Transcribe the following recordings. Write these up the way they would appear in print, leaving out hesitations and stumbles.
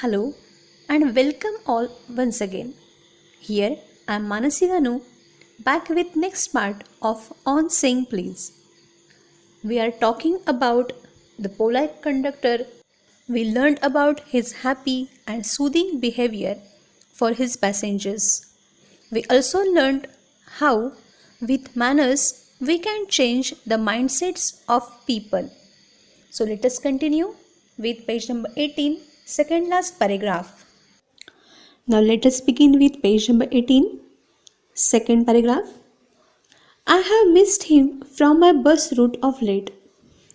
Hello and welcome all once again. Here I am Manasi Danu back with next part of On Saying Please. We are talking about the polite conductor. We learned about his happy and soothing behavior for his passengers. We also learned how with manners we can change the mindsets of people. So let us continue with page number 18, second last paragraph. Now let us begin with page number 18, second paragraph. I have missed him from my bus route of late,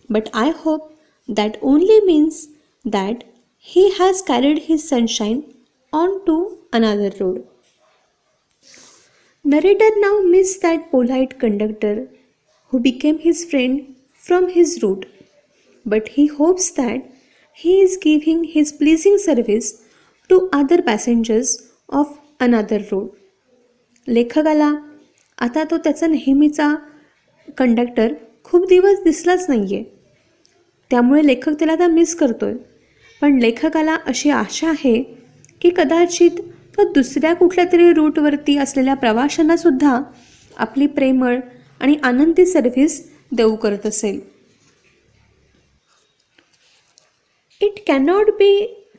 but I hope that only means that he has carried his sunshine on to another road. Narrator now missed that polite conductor who became his friend from his route, but he hopes that he is giving his pleasing service to other passengers of another road. लेखकाला आता तो त्याचा नेहमीचा conductor खूप दिवस दिसलाच नाही आहे, त्यामुळे लेखक त्याला आता मिस करतो आहे. पण लेखकाला अशी आशा आहे की कदाचित तो दुसऱ्या कुठल्या तरी रूटवरती असलेल्या प्रवाशांनासुद्धा आपली प्रेमळ आणि आनंदी सर्व्हिस देऊ करत असेल. It cannot be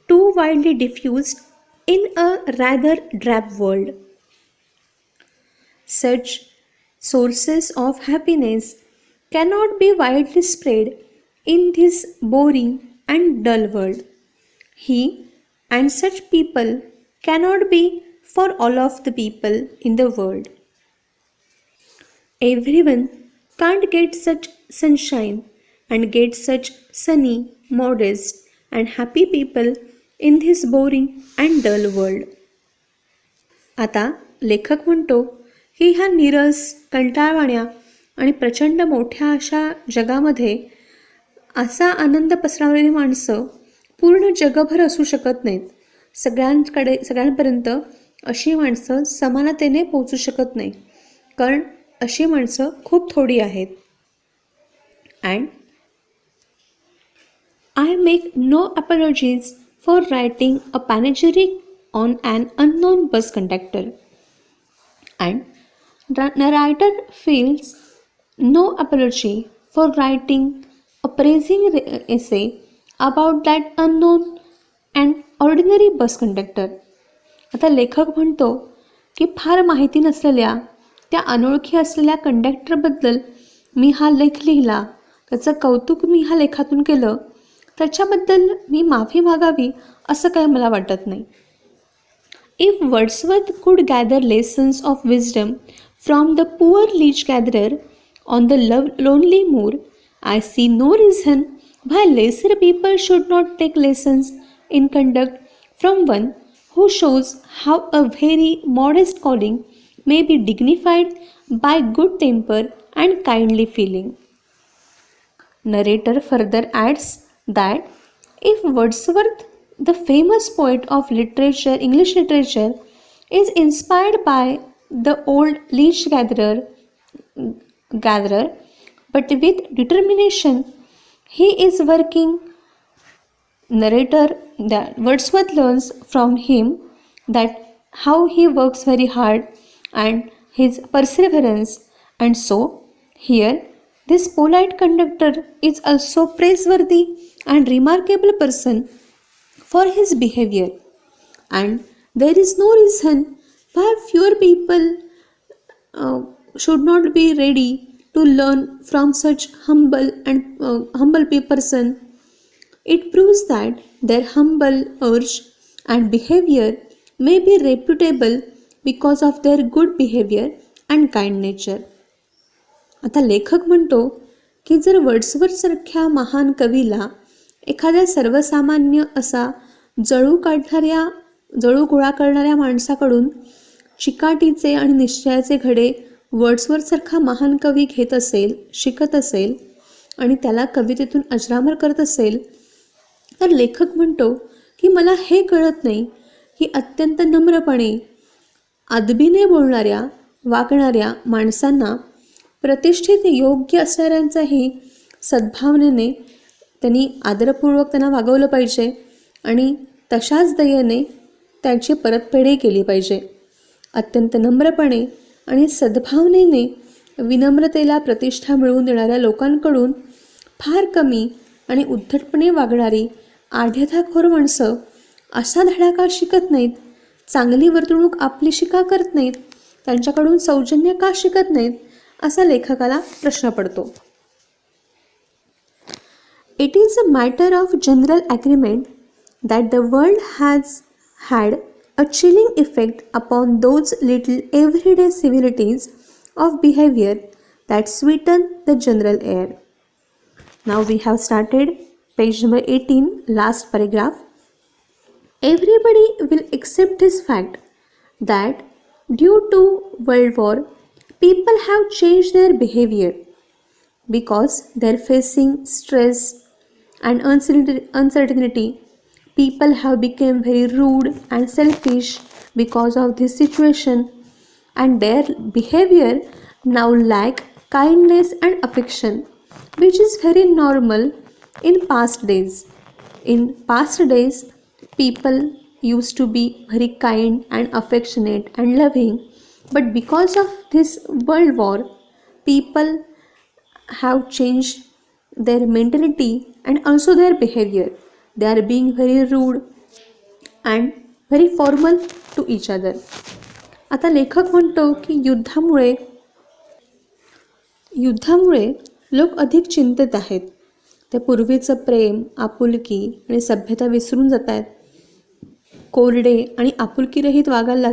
too widely diffused in a rather drab world. Such sources of happiness cannot be widely spread in this boring and dull world. He and such people cannot be for all of the people in the world. Everyone can't get such sunshine and get such sunny, modest, and happy people in this boring and dull world. आता लेखक म्हणतो की ह्या नीरस, कंटाळवाण्या आणि प्रचंड मोठ्या अशा जगामध्ये असा आनंद पसरवलेली माणसं पूर्ण जगभर असू शकत नाहीत. सगळ्यांपर्यंत अशी माणसं समानतेने पोहोचू शकत नाही, कारण अशी माणसं खूप थोडी आहेत. And I make no apologies for writing a panegyric on an unknown bus conductor, and the narrator feels no apology for writing a praising essay about that unknown and ordinary bus conductor. आता लेखक म्हणतो की फार माहिती नसलेल्या त्या अनोळखी असलेल्या कंडक्टरबद्दल मी हा लेख लिहिला, त्याचं कौतुक मी ह्या लेखातून केलं, त्याच्याबद्दल मी माफी मागावी असं काही मला वाटत नाही. If Wordsworth could gather lessons of wisdom from the poor leech gatherer on the lonely moor, I see no reason why lesser people should not take lessons in conduct from one who shows how a very modest calling may be dignified by good temper and kindly feeling. Narrator further adds that if Wordsworth, the famous poet of literature, English literature, is inspired by the old leech gatherer, but with determination he is working. Narrator that Wordsworth learns from him that how he works very hard and his perseverance, and so here this polite conductor is also praiseworthy and remarkable person for his behavior, and there is no reason why fewer people should not be ready to learn from such humble person. It proves that their humble urge and behavior may be reputable because of their good behavior and kind nature. आता लेखक म्हणतो की जर वर्ड्सवर्थसारख्या महान कवीला एखाद्या सर्वसामान्य असा जळू गोळा करणाऱ्या माणसाकडून चिकाटीचे आणि निश्चयाचे घडे वर्ड्सवर्थसारखा महान कवी घेत असेल, शिकत असेल आणि त्याला कवितेतून अजरामर करत असेल, तर लेखक म्हणतो की मला हे कळत नाही की अत्यंत नम्रपणे अदबीने बोलणाऱ्या वागणाऱ्या माणसांना प्रतिष्ठित योग्य असणाऱ्यांचाही सद्भावनेने त्यांनी आदरपूर्वक त्यांना वागवलं पाहिजे आणि तशाच दयेने त्याची परतफेडही केली पाहिजे. अत्यंत नम्रपणे आणि सद्भावनेने विनम्रतेला प्रतिष्ठा मिळवून देणाऱ्या लोकांकडून फार कमी आणि उद्धटपणे वागणारी आढ्यथाखोर माणसं असा धडा का शिकत नाहीत? चांगली वर्तणूक आपलीशी का करत नाहीत? त्यांच्याकडून सौजन्य का शिकत नाहीत? असा लेखकाला प्रश्न पडतो. It is a matter of general agreement that the world has had a chilling effect upon those little everyday civilities of behavior that sweeten the general air. Now we have started page number 18, last paragraph. Everybody will accept this fact that due to World War, people have changed their behavior because they're facing stress and uncertainty. People have become very rude and selfish because of this situation, and their behavior now lack kindness and affection, which is very normal in past days. In past days, people used to be very kind and affectionate and loving, but because of this World War, people have changed their mentality and also their behavior. They are being very rude and very formal to each other. आता लेखक म्हणतो की युद्धामुळे लोक अधिक चिंतित आहेत. ते पूर्वीचं प्रेम, आपुलकी आणि सभ्यता विसरून जात आहेत. कोरडे आणि आपुलकीरहित वागायला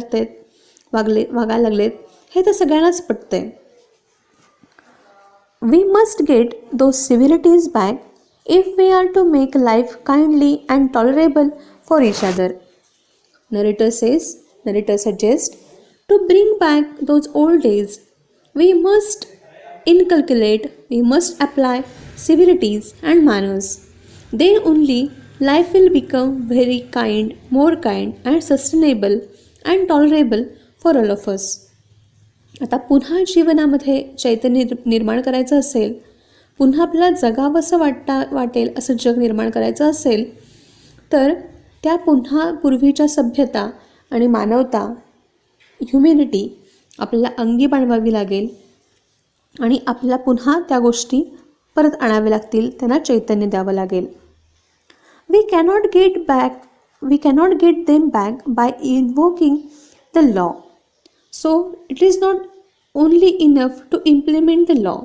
लागलेत. हे तर सगळ्यांनाच पटतंय. We must get those civilities back if we are to make life kindly and tolerable for each other. Narrator suggests to bring back those old days, we must apply civilities and manners. Then only life will become very kind, more kind and sustainable and tolerable for all of us. आता पुन्हा जीवनामध्ये चैतन्य निर्माण करायचं असेल, पुन्हा आपल्याला जगावंसं वाटेल असं जग निर्माण करायचं असेल, तर त्या पुन्हा पूर्वीच्या सभ्यता आणि मानवता, ह्युमॅनिटी आपल्याला अंगी बाणवावी लागेल आणि आपल्याला पुन्हा त्या गोष्टी परत आणाव्या लागतील, त्यांना चैतन्य द्यावं लागेल. We cannot get them back by invoking the law. So it is not only enough to implement the law.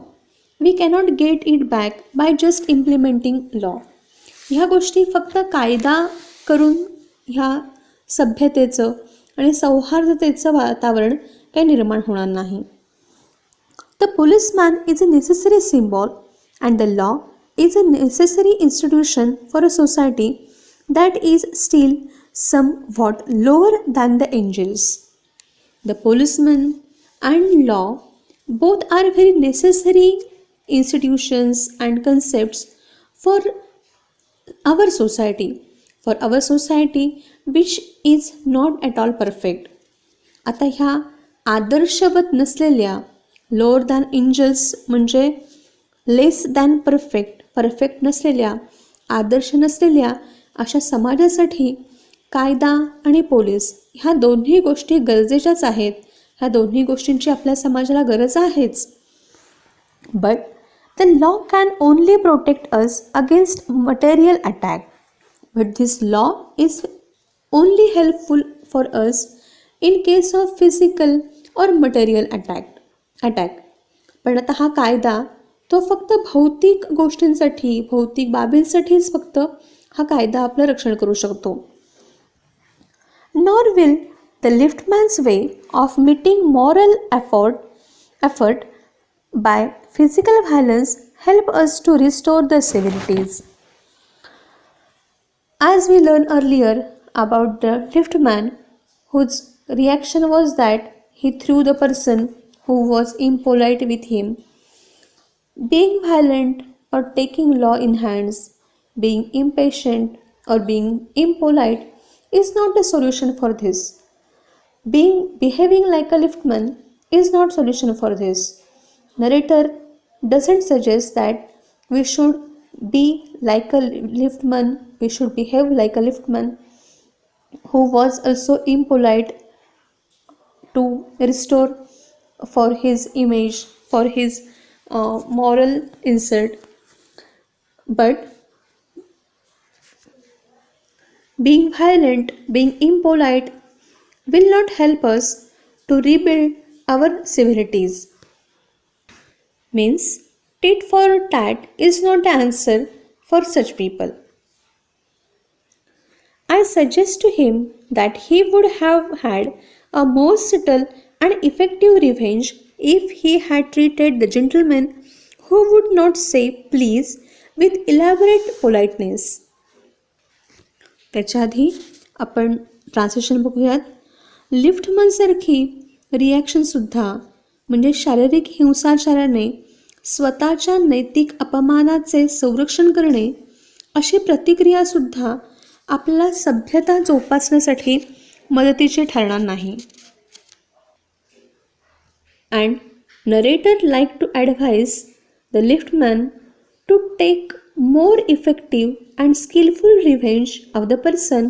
We cannot get it back by just implementing law. ह्या गोष्टी फक्त कायदा करून ह्या सभ्यतेचं आणि सौहार्दतेचं वातावरण काही निर्माण होणार नाही. The policeman is a necessary symbol and the law is a necessary institution for a society that is still somewhat lower than the angels. The policeman and law both are very necessary institutions and concepts for our society which is not at all perfect. आता ह्या आदर्शवत नसलेल्या, lower than angels म्हणजे लेस than perfect नसलेल्या, आदर्श नसलेल्या अशा समाजासाठी कायदा आणि पोलीस ह्या दोन्ही गोष्टी गरजेच्याच आहेत. ह्या दोन्ही गोष्टींची आपल्या समाजाला गरज आहेच. But the law can only protect us against material attack. But this law is only helpful for us in case of physical और मटेरियल अटॅक. पण आता हा कायदा तो फक्त भौतिक गोष्टींसाठी, भौतिक बाबींसाठीच फक्त हा कायदा आपलं रक्षण करू शकतो. Nor will the liftman's way of meeting moral effort by physical violence help us to restore the civilities. As we learned earlier about the liftman, whose reaction was that he threw the person who was impolite with him. Being violent or taking law in hands, being impatient or being impolite is not the solution for this. Behaving like a liftman is not solution for this. Narrator doesn't suggest that we should be like a liftman, we should behave like a liftman. who was also impolite, to restore for his image, for his moral insult. But being violent, being impolite will not help us to rebuild our civilities. Means, tit for tat is not the answer for such people. I suggest to him that he would have had a more subtle and effective revenge if he had treated the gentleman who would not say please with elaborate politeness. त्याच्या आधी आपण translation बघूयात. लिफ्टमनसारखी रिॲक्शनसुद्धा म्हणजे शारीरिक हिंसाचाराने स्वतःच्या नैतिक अपमानाचे संरक्षण करणे अशी प्रतिक्रियासुद्धा आपल्याला सभ्यता जोपासण्यासाठी मदतीची ठरणार नाही. And narrator like to advise the liftman to take more effective and skillful revenge of the person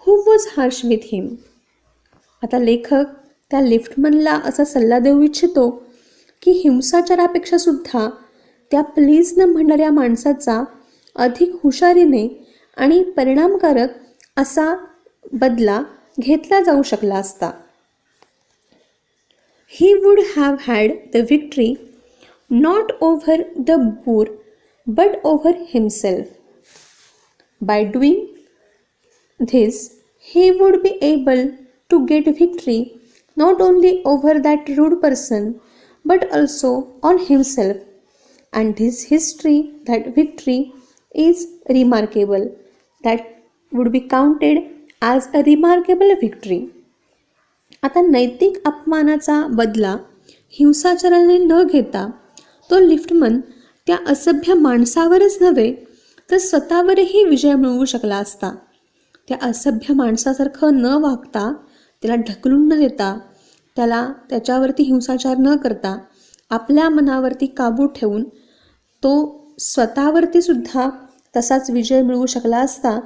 who was harsh with him. आता लेखक त्या लिफ्टमनला असा सल्ला देऊ इच्छितो की हिंसाचारापेक्षा सुद्धा त्या प्लीज न म्हणणाऱ्या माणसाचा अधिक हुशारीने आणि परिणामकारक असा बदला घेतला जाऊ शकला असता. He would have had the victory not over the boor but over himself. By doing this, he would be able to get victory not only over that rude person but also on himself. And this history, that victory is remarkable. That would be counted as a remarkable victory. आता नैतिक अपमानाचा बदला हिंसाचाराने न घेता तो liftman त्या असभ्य माणसावरच नव्हे तर स्वतःवरही विजय मिळवू शकला असता. त्या असभ्य माणसासारखं न वागता, त्याला ढकलून न देता, त्याच्यावरती हिंसाचार न करता आपल्या मनावरती काबू ठेवून तो स्वतःवरती सुद्धा तसाच विजय मिळवू शकला असता.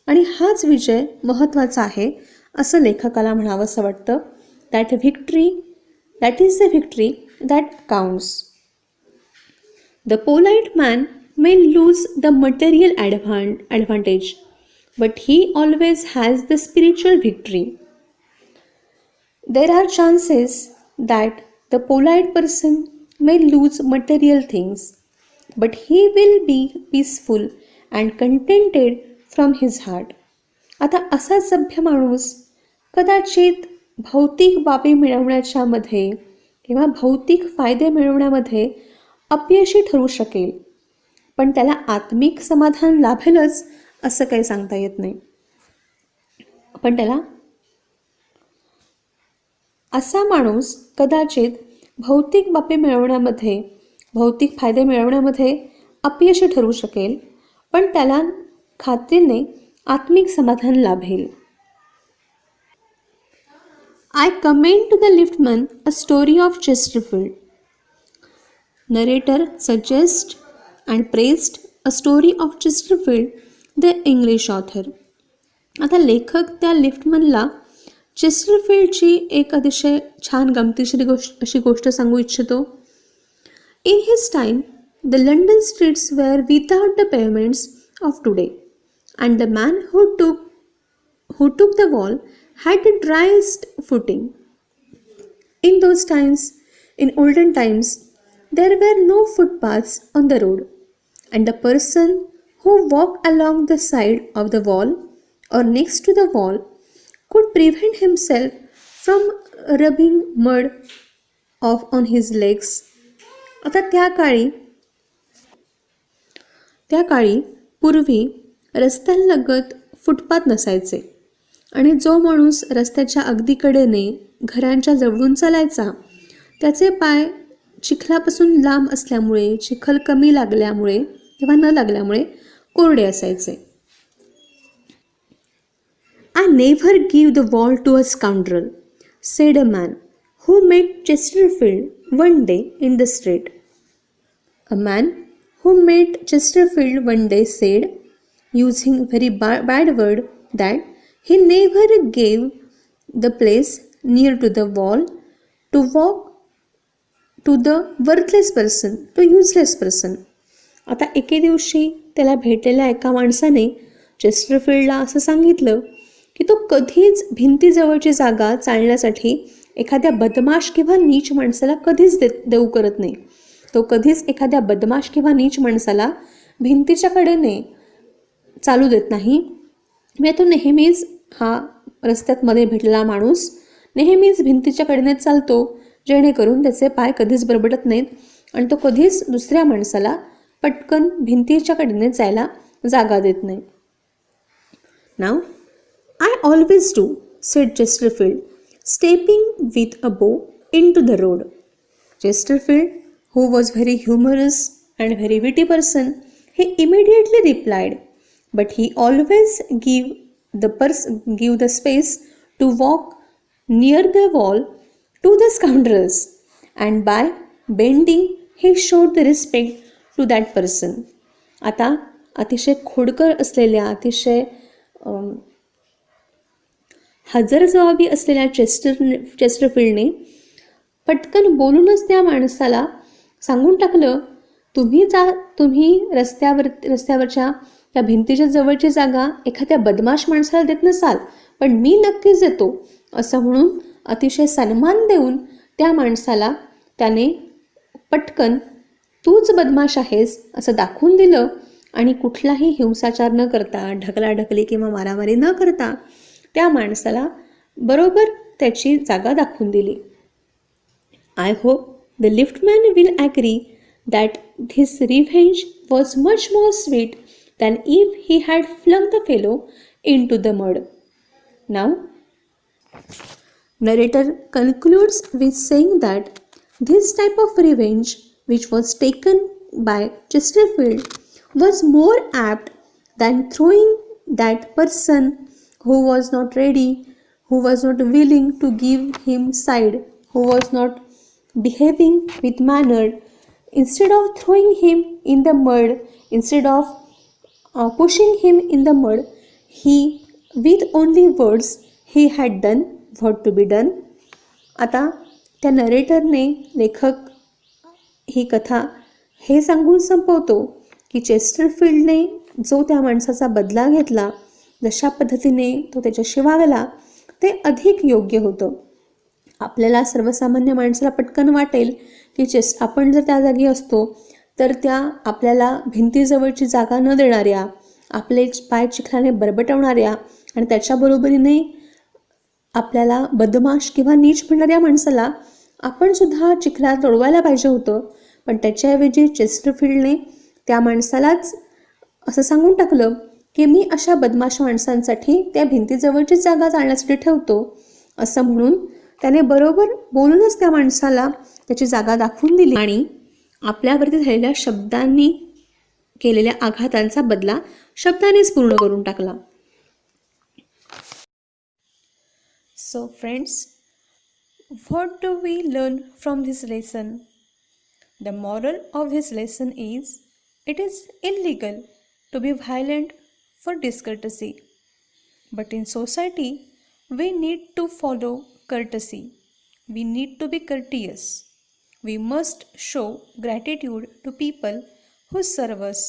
आणि हाच विजय महत्त्वाचा आहे असं लेखकाला म्हणावंसं वाटतं. That is the Victory that counts. The polite man may lose the material advantage, but he always has the spiritual victory. There are chances that the polite person may lose material things, but he will be peaceful and contented from his heart. आता असा सभ्य माणूस कदाचित भौतिक बाबी मिळवण्याच्या मध्ये किंवा भौतिक फायदे मिळवण्यामध्ये अपयशी ठरू शकेल, पण त्याला आत्मिक समाधान लाभेलच असं काही सांगता येत नाही. पण त्याला असा माणूस कदाचित भौतिक बाबी मिळवण्यामध्ये, भौतिक फायदे मिळवण्यामध्ये अपयशी ठरू शकेल, पण त्याला खात्रीने आत्मिक समाधान लाभेल. I commend to the liftman a story of Chesterfield. Narrator suggests and praised a story of Chesterfield, the English author. आता लेखक त्या लिफ्टमनला चेस्टरफील्डची एक अतिशय छान गमतीशीर अशी गोष्ट सांगू इच्छितो. In his time, the London streets were without the pavements of today, and the man who took the wall had the driest footing. In those times, in olden times, there were no footpaths on the road, and the person who walked along the side of the wall or next to the wall could prevent himself from rubbing mud off on his legs. आता त्या काळी पूर्वी रस्त्यांलगत footpath नसायचे आणि जो माणूस रस्त्याच्या अगदी कडेने घरांच्या जवळून चालायचा त्याचे पाय चिखलापासून लांब असल्यामुळे, चिखल कमी लागल्यामुळे किंवा न लागल्यामुळे कोरडे असायचे. I never give the wall to a scoundrel, said a man who met Chesterfield one day in the street. A man who met Chesterfield one day said, using very bad word, that He never gave the place near to the wall to walk to the worthless person, to useless person. आता एके दिवशी त्याला भेटलेल्या एका माणसाने चेस्टरफील्डला असं सांगितलं की तो कधीच भिंतीजवळची जागा चालण्यासाठी एखाद्या बदमाश किंवा नीच माणसाला कधीच देऊ करत नाही. तो कधीच एखाद्या बदमाश किंवा नीच माणसाला भिंतीच्या कडेने चालू देत नाही. म्हणजे तो नेहमीच हा रस्त्यात मध्ये भेटलेला माणूस नेहमीच भिंतीच्या कडेनेच चालतो, जेणेकरून त्याचे पाय कधीच बरबटत नाहीत आणि तो कधीच दुसऱ्या माणसाला पटकन भिंतीच्या कडेने जायला जागा देत नाही. Now I always do, said Chesterfield, stepping with a bow into the road. Chesterfield, who was very humorous and very witty person, he immediately replied, but he always give the space to walk near the wall to the scoundrels, and by bending he showed the respect to that person. आता अतिशय खोडकर असलेल्या, अतिशय हजरजबाबी असलेल्या चेस्टरफील्डने पटकन बोलूनच त्या माणसाला सांगून टाकलं, तुम्ही रस्त्यावरच्या त्या भिंतीच्या जवळची जागा एखाद्या बदमाश माणसाला देत नसाल, पण मी नक्कीच देतो, असं म्हणून अतिशय सन्मान देऊन त्या माणसाला त्याने पटकन तूच बदमाश आहेस असं दाखवून दिलं आणि कुठलाही हिंसाचार न करता, ढकलाढकली किंवा मारामारी न करता त्या माणसाला बरोबर त्याची जागा दाखवून दिली. I hope the liftman will agree that his revenge was much more sweet than if he had flung the fellow into the mud. Now, narrator concludes with saying that this type of revenge, which was taken by Chesterfield, was more apt than throwing that person who was not ready, who was not willing to give him side, who was not behaving with manner. Instead of throwing him in the mud, instead of pushing him in the mud, he with only words he had done what to be done. आता त्या नरेटरने, लेखक ही कथा हे सांगून संपवतो की चेस्टरफील्डने जो त्या माणसाचा बदला घेतला, जशा पद्धतीने तो त्याच्याशी वागला, ते अधिक योग्य होतं. आपल्याला सर्वसामान्य माणसाला पटकन वाटेल की आपण जर त्या जागी असतो तर त्या आपल्याला भिंतीजवळची जागा न देणाऱ्या, आपले पाय चिखलाने बरबटवणाऱ्या आणि त्याच्याबरोबरीने आपल्याला बदमाश किंवा नीच म्हणणाऱ्या माणसाला आपण सुद्धा चिखलात लोळवायला पाहिजे होतं. पण त्याच्याऐवजी चेस्टरफील्डने त्या माणसालाच असं सांगून टाकलं की मी अशा बदमाश माणसांसाठी त्या भिंतीजवळची जागा चालण्यासाठी ठेवतो, असं म्हणून त्याने बरोबर बोलूनच त्या माणसाला त्याची जागा दाखवून दिली आणि आपल्यावरती झालेल्या शब्दांनी केलेल्या आघातांचा बदला शब्दानेच पूर्ण करून टाकला. So friends, what do we learn from this lesson? The moral of this lesson is, it is illegal to be violent for discourtesy, but in society we need to follow courtesy. We need to be courteous. We must show gratitude to people who serve us.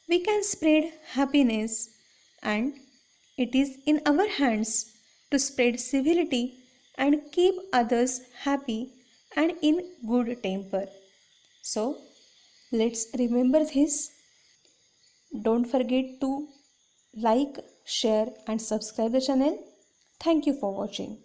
We can spread happiness, and it is in our hands to spread civility and keep others happy and in good temper. So, let's remember this. Don't forget to like, share and subscribe the channel. Thank you for watching.